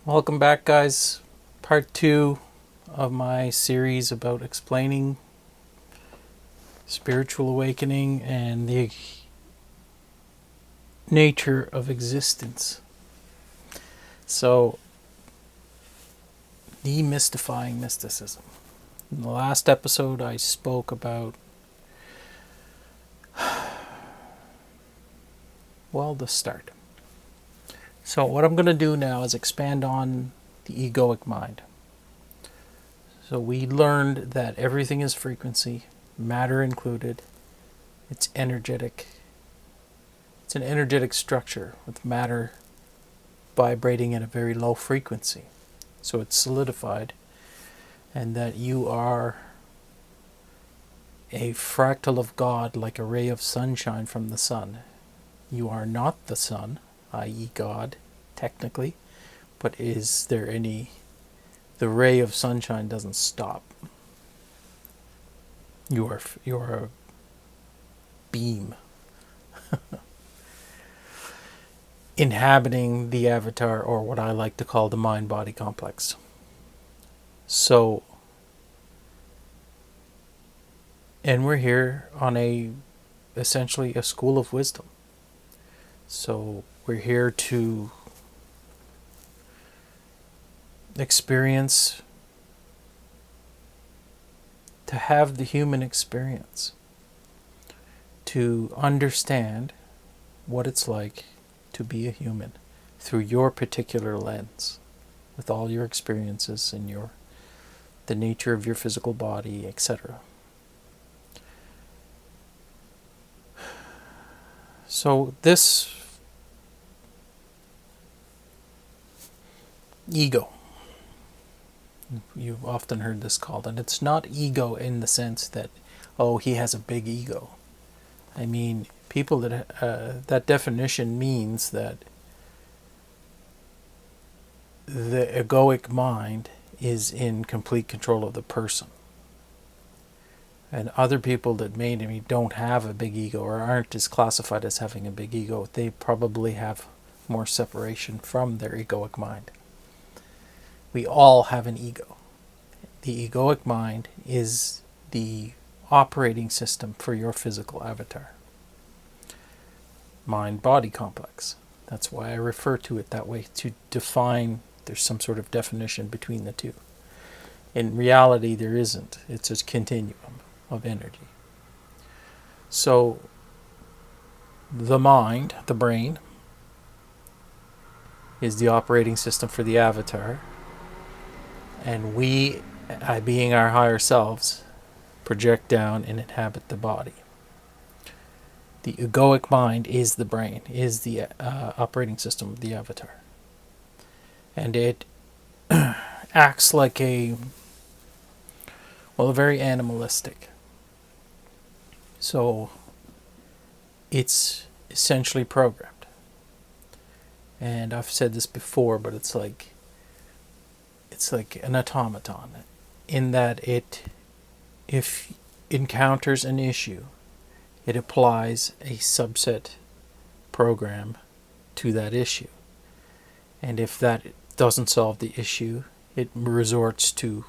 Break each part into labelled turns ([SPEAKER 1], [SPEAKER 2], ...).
[SPEAKER 1] Welcome back, guys. Part 2 of my series about explaining spiritual awakening and the nature of existence. So, demystifying mysticism. In the last episode, I spoke about, the start. So, what I'm going to do now is expand on the egoic mind. So, we learned that everything is frequency, matter included. It's energetic. It's an energetic structure with matter vibrating at a very low frequency. So it's solidified, and that you are a fractal of God, like a ray of sunshine from the sun. You are not the sun, i.e. God, technically, but is there any... The ray of sunshine doesn't stop. You are a beam inhabiting the avatar, or what I like to call the mind-body complex. So, and we're here on essentially a school of wisdom. So we're here to experience, to have the human experience, to understand what it's like to be a human through your particular lens, with all your experiences and the nature of your physical body, etc. So this ego, you've often heard this called, and it's not ego in the sense that, oh, he has a big ego. I mean, people that definition means that the egoic mind is in complete control of the person. And other people that maybe don't have a big ego or aren't as classified as having a big ego, they probably have more separation from their egoic mind. We all have an ego. The egoic mind is the operating system for your physical avatar. Mind-body complex. That's why I refer to it that way, to define, there's some sort of definition between the two. In reality, there isn't. It's a continuum of energy. So, the mind, the brain, is the operating system for the avatar. And we, being our higher selves, project down and inhabit the body. The egoic mind is the brain, is the operating system of the avatar. And it acts like very animalistic. So it's essentially programmed. And I've said this before, but it's like an automaton, in that if encounters an issue, it applies a subset program to that issue. And if that doesn't solve the issue, it resorts to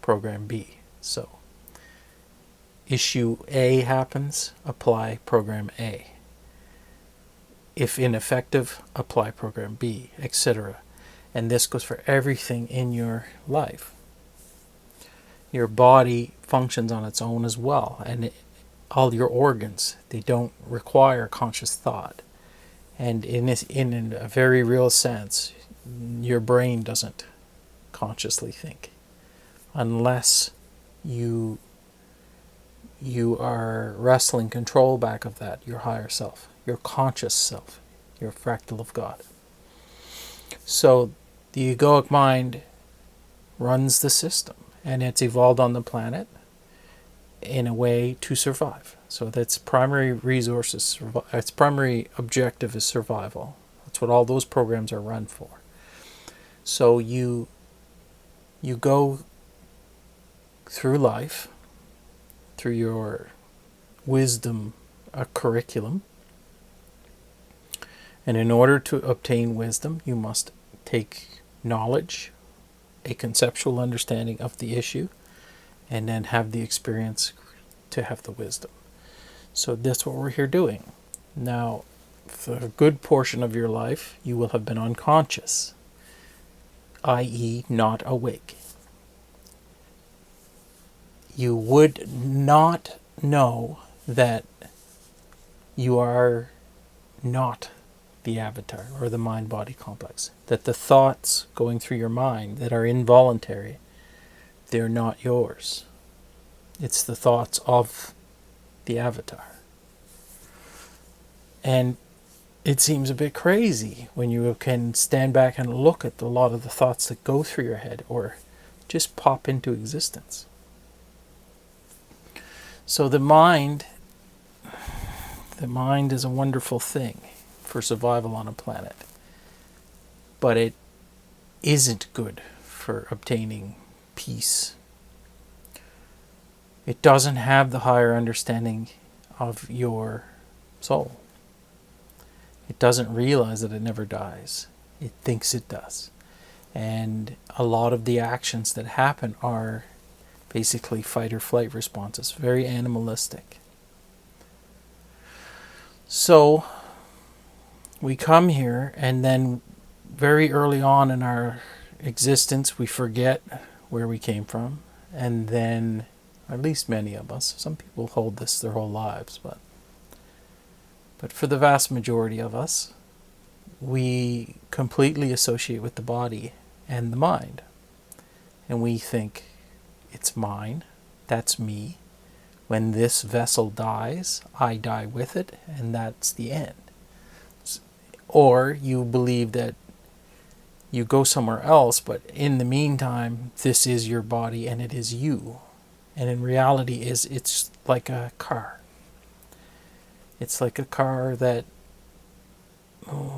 [SPEAKER 1] program B. So, issue A happens, apply program A. If ineffective, apply program B, etc. And this goes for everything in your life. Your body functions on its own as well, and all your organs, they don't require conscious thought. And in a very real sense, your brain doesn't consciously think, unless you are wresting control back of that, your higher self, your conscious self, your fractal of God. So the egoic mind runs the system, and it's evolved on the planet in a way to survive. So its primary objective is survival. That's what all those programs are run for. So you go through life, through your wisdom curriculum, and in order to obtain wisdom, you must take knowledge, a conceptual understanding of the issue, and then have the experience to have the wisdom. So that's what we're here doing. Now, for a good portion of your life, you will have been unconscious, i.e. not awake. You would not know that you are not the avatar or the mind-body complex. That the thoughts going through your mind that are involuntary, they're not yours. It's the thoughts of the avatar. And it seems a bit crazy when you can stand back and look at a lot of the thoughts that go through your head or just pop into existence. So the mind is a wonderful thing for survival on a planet. But it isn't good for obtaining peace. It doesn't have the higher understanding of your soul. It doesn't realize that it never dies. It thinks it does. And a lot of the actions that happen are basically fight or flight responses, very animalistic. So we come here, and then very early on in our existence we forget where we came from, and then, at least many of us, some people hold this their whole lives, but for the vast majority of us, we completely associate with the body and the mind, and we think it's mine, that's me. When this vessel dies, I die with it, and that's the end. Or you believe that you go somewhere else, but in the meantime, this is your body and it is you. And in reality, it's like a car. It's like a car that,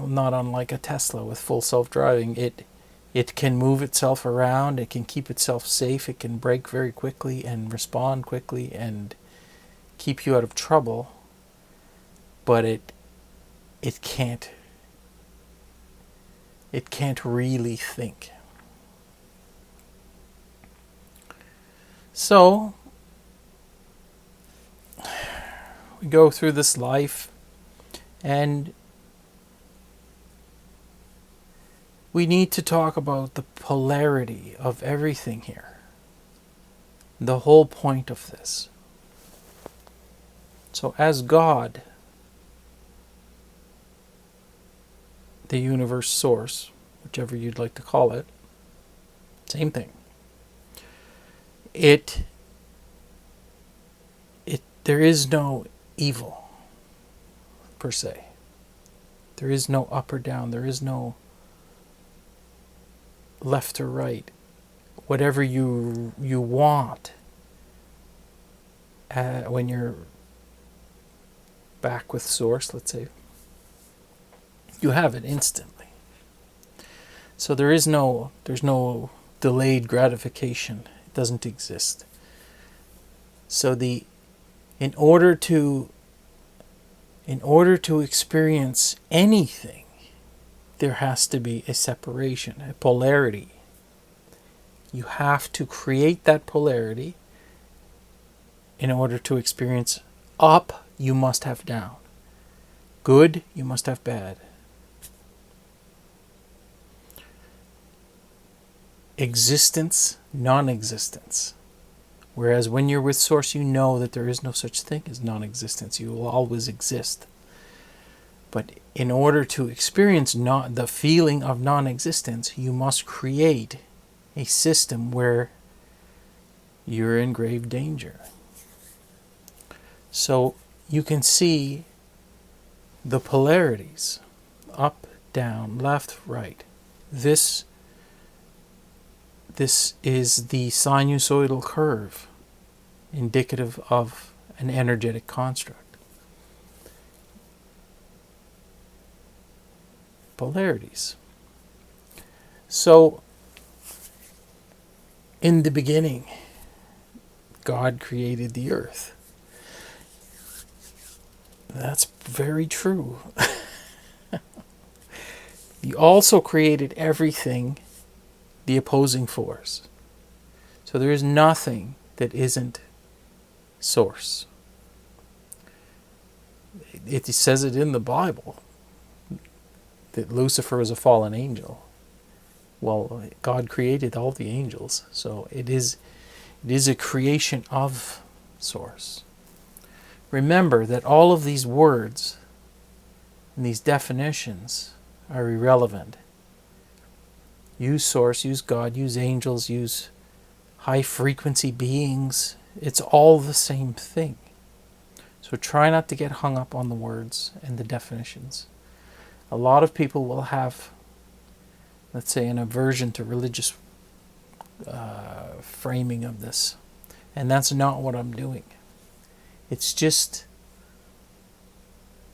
[SPEAKER 1] not unlike a Tesla with full self-driving, it can move itself around, it can keep itself safe, it can brake very quickly and respond quickly and keep you out of trouble, but it can't really think. So we go through this life, and we need to talk about the polarity of everything here. The whole point of this. So as God, the universe source, whichever you'd like to call it, same thing. There is no evil, per se. There is no up or down. There is no left or right. Whatever you want when you're back with source, let's say, you have it instantly. So there's no delayed gratification. It doesn't exist. So in order to experience anything, there has to be a separation, a polarity. You have to create that polarity. In order to experience up, you must have down. Good, you must have bad. Existence, non-existence. Whereas when you're with Source, you know that there is no such thing as non-existence. You will always exist. But in order to experience the feeling of non-existence, you must create a system where you're in grave danger. So you can see the polarities, up, down, left, right. This is the sinusoidal curve indicative of an energetic construct. Polarities. So, in the beginning, God created the earth. That's very true. He also created everything the opposing force. So there is nothing that isn't source. It says it in the Bible that Lucifer is a fallen angel. Well, God created all the angels, so it is a creation of source. Remember that all of these words and these definitions are irrelevant. Use source, use God, use angels, use high frequency beings. It's all the same thing. So try not to get hung up on the words and the definitions. A lot of people will have, let's say, an aversion to religious framing of this. And that's not what I'm doing. It's just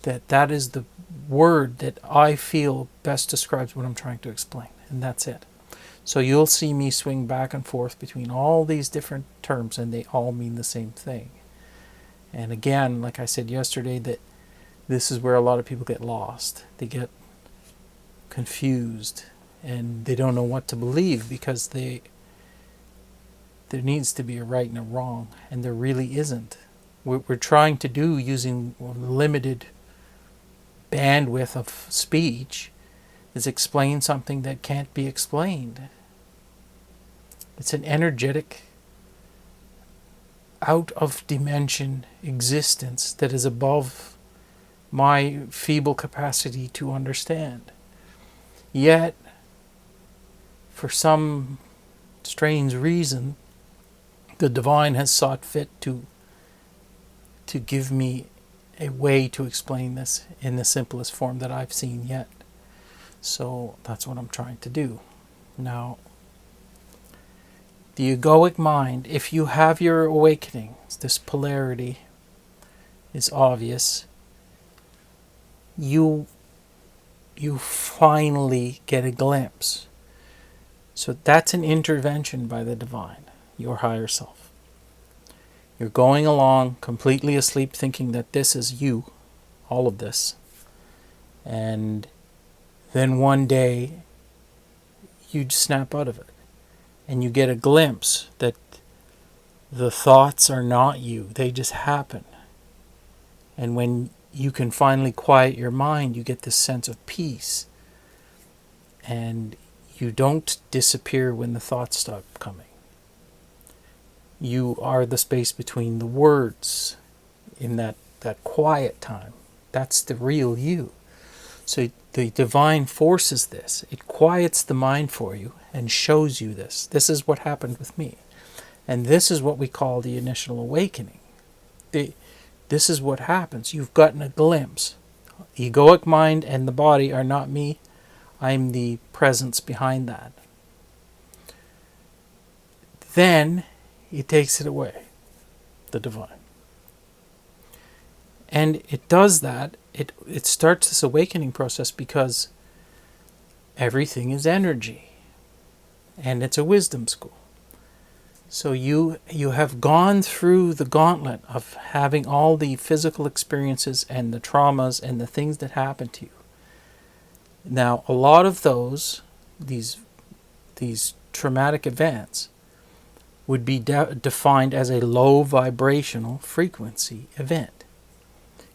[SPEAKER 1] that is the word that I feel best describes what I'm trying to explain. And that's it. So you'll see me swing back and forth between all these different terms, and they all mean the same thing. And again, like I said yesterday, that this is where a lot of people get lost. They get confused, and they don't know what to believe, because there needs to be a right and a wrong, and there really isn't. What we're trying to do using limited bandwidth of speech is explain something that can't be explained. It's an energetic, out of dimension existence that is above my feeble capacity to understand. Yet, for some strange reason, the divine has sought fit to give me a way to explain this in the simplest form that I've seen yet. So that's what I'm trying to do. Now, the egoic mind, if you have your awakening, this polarity is obvious, you finally get a glimpse. So that's an intervention by the divine, your higher self. You're going along completely asleep thinking that this is you, all of this. And then one day you snap out of it. And you get a glimpse that the thoughts are not you. They just happen. And when you can finally quiet your mind, you get this sense of peace. And you don't disappear when the thoughts stop coming. You are the space between the words in that quiet time. That's the real you. So the divine forces this. It quiets the mind for you and shows you this. This is what happened with me. And this is what we call the initial awakening. This is what happens. You've gotten a glimpse. The egoic mind and the body are not me. I'm the presence behind that. Then it takes it away, the divine. And it does that. It starts this awakening process because everything is energy. And it's a wisdom school. So you have gone through the gauntlet of having all the physical experiences and the traumas and the things that happen to you. Now, a lot of these traumatic events would be defined as a low vibrational frequency event.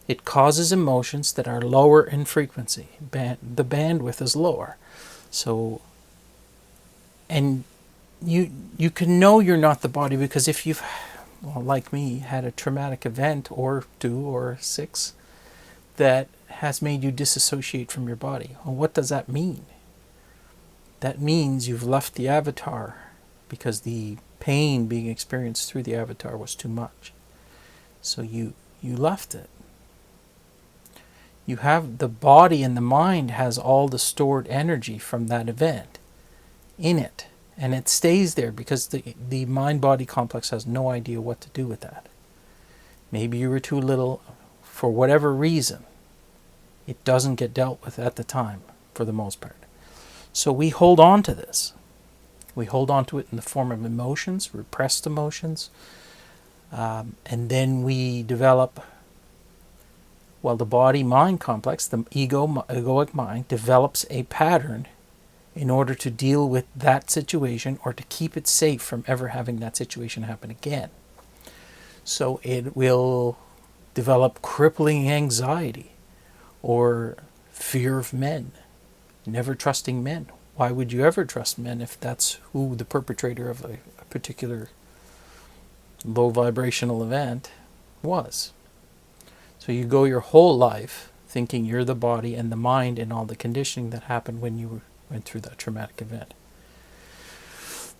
[SPEAKER 1] It causes emotions that are lower in frequency. The bandwidth is lower. So, and you can know you're not the body because if you've, well, like me, had a traumatic event or 2 or 6 that has made you disassociate from your body. Well, what does that mean? That means you've left the avatar because the pain being experienced through the avatar was too much. So you left it. You have the body and the mind has all the stored energy from that event in it. And it stays there because the mind-body complex has no idea what to do with that. Maybe you were too little for whatever reason. It doesn't get dealt with at the time for the most part. So we hold on to this. We hold on to it in the form of emotions, repressed emotions. And then we develop, well, the body-mind complex, the egoic mind, develops a pattern in order to deal with that situation or to keep it safe from ever having that situation happen again. So it will develop crippling anxiety or fear of men, never trusting men. Why would you ever trust men if that's who the perpetrator of a particular low vibrational event was? So you go your whole life thinking you're the body and the mind and all the conditioning that happened when you went through that traumatic event.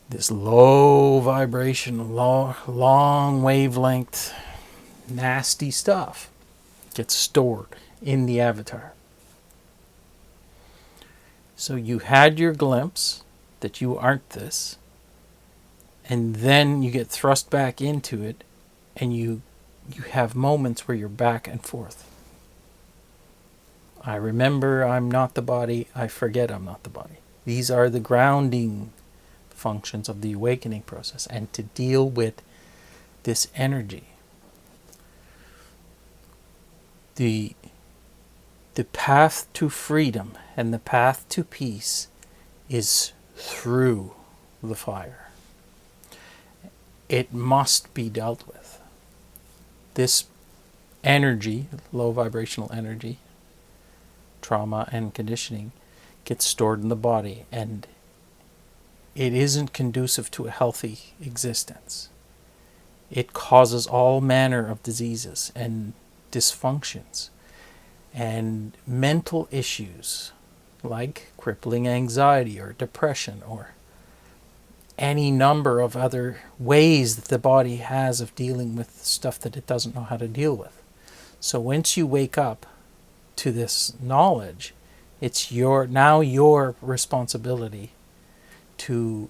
[SPEAKER 1] This low vibration, long wavelength, nasty stuff gets stored in the avatar. So you had your glimpse that you aren't this, and then you get thrust back into it, and you have moments where you're back and forth. I remember I'm not the body, I forget I'm not the body. These are the grounding functions of the awakening process, and to deal with this energy. The path to freedom and the path to peace is through the fire. It must be dealt with. This energy, low vibrational energy, trauma and conditioning, gets stored in the body, and it isn't conducive to a healthy existence. It causes all manner of diseases and dysfunctions and mental issues like crippling anxiety or depression or any number of other ways that the body has of dealing with stuff that it doesn't know how to deal with. So once you wake up to this knowledge, it's now your responsibility to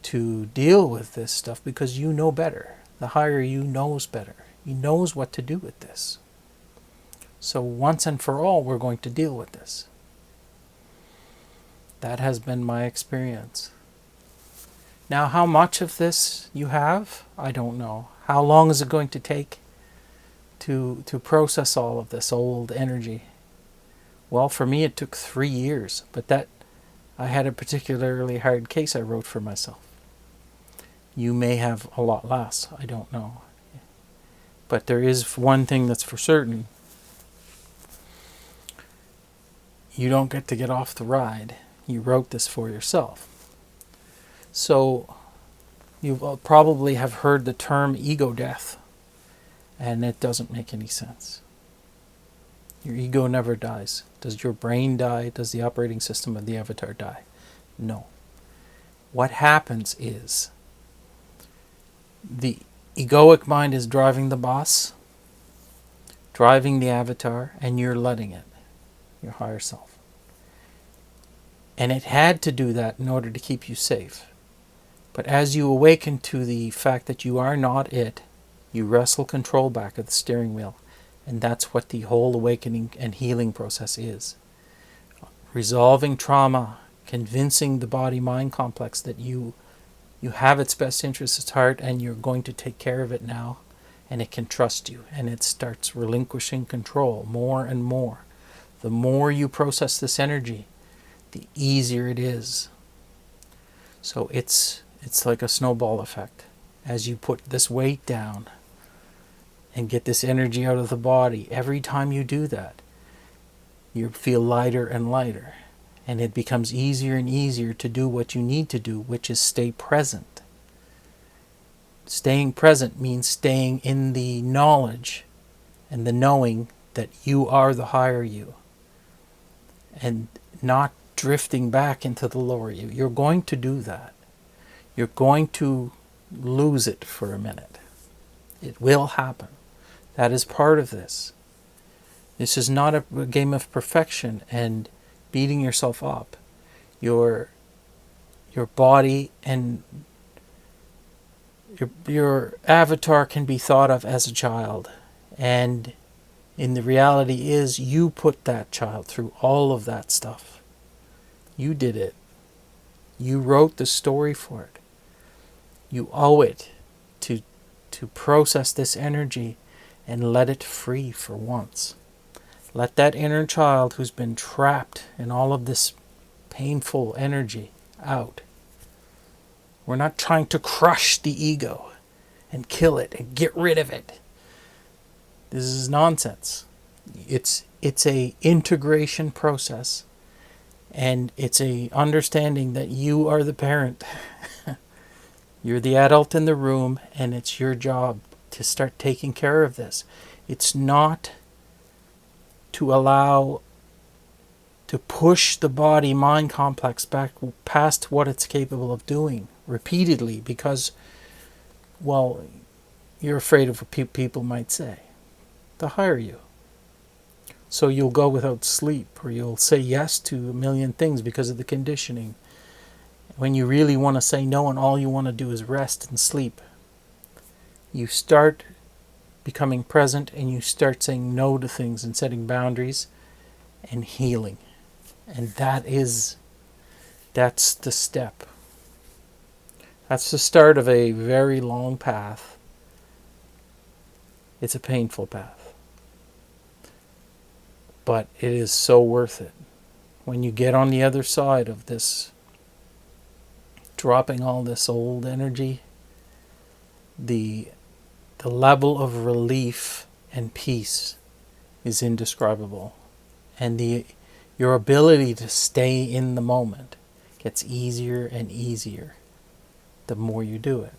[SPEAKER 1] deal with this stuff, because you know better. The higher you knows better. He knows what to do with this. So once and for all, we're going to deal with this. That has been my experience. Now, how much of this you have, I don't know. How long is it going to take to process all of this old energy? Well, for me it took 3 years, but that I had a particularly hard case I wrote for myself. You may have a lot less, I don't know. But there is one thing that's for certain. You don't get off the ride. You wrote this for yourself. So you probably have heard the term ego death, and it doesn't make any sense. Your ego never dies. Does your brain die? Does the operating system of the avatar die? No. What happens is the egoic mind is driving the bus, driving the avatar, and you're letting it, your higher self. And it had to do that in order to keep you safe. But as you awaken to the fact that you are not it, you wrestle control back of the steering wheel. And that's what the whole awakening and healing process is. Resolving trauma, convincing the body-mind complex that you have its best interests at heart and you're going to take care of it now, and it can trust you, and it starts relinquishing control more and more. The more you process this energy, the easier it is. So it's like a snowball effect. As you put this weight down and get this energy out of the body, every time you do that, you feel lighter and lighter. And it becomes easier and easier to do what you need to do, which is stay present. Staying present means staying in the knowledge and the knowing that you are the higher you, and not drifting back into the lower you. You're going to do that. You're going to lose it for a minute. It will happen. That is part of this. This is not a game of perfection and beating yourself up. Your body and your avatar can be thought of as a child, and in the reality is you put that child through all of that stuff. You did it. You wrote the story for it. You owe it to process this energy and let it free for once. Let that inner child who's been trapped in all of this painful energy out. We're not trying to crush the ego and kill it and get rid of it. This is nonsense. It's a integration process, and it's a understanding that you are the parent. You're the adult in the room, and it's your job to start taking care of this. It's not to allow to push the body-mind complex back past what it's capable of doing repeatedly because, well, you're afraid of what people might say. They'll hire you. So you'll go without sleep, or you'll say yes to a million things because of the conditioning, when you really want to say no and all you want to do is rest and sleep. You start becoming present, and you start saying no to things and setting boundaries and healing. And that's the step. That's the start of a very long path. It's a painful path. But it is so worth it. When you get on the other side of this, dropping all this old energy, the level of relief and peace is indescribable. And your ability to stay in the moment gets easier and easier the more you do it.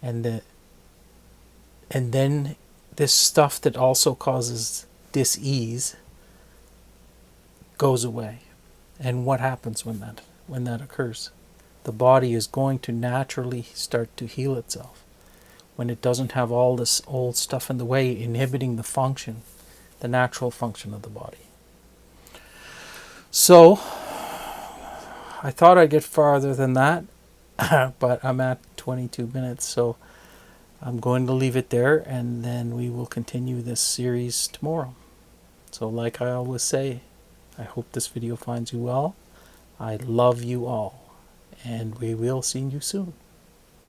[SPEAKER 1] And then this stuff that also causes dis-ease goes away. And what happens when that occurs? The body is going to naturally start to heal itself when it doesn't have all this old stuff in the way inhibiting the natural function of the body. So I thought I'd get farther than that, but I'm at 22 minutes, so I'm going to leave it there, and then we will continue this series tomorrow. So like I always say, I hope this video finds you well. I love you all, and we will see you soon.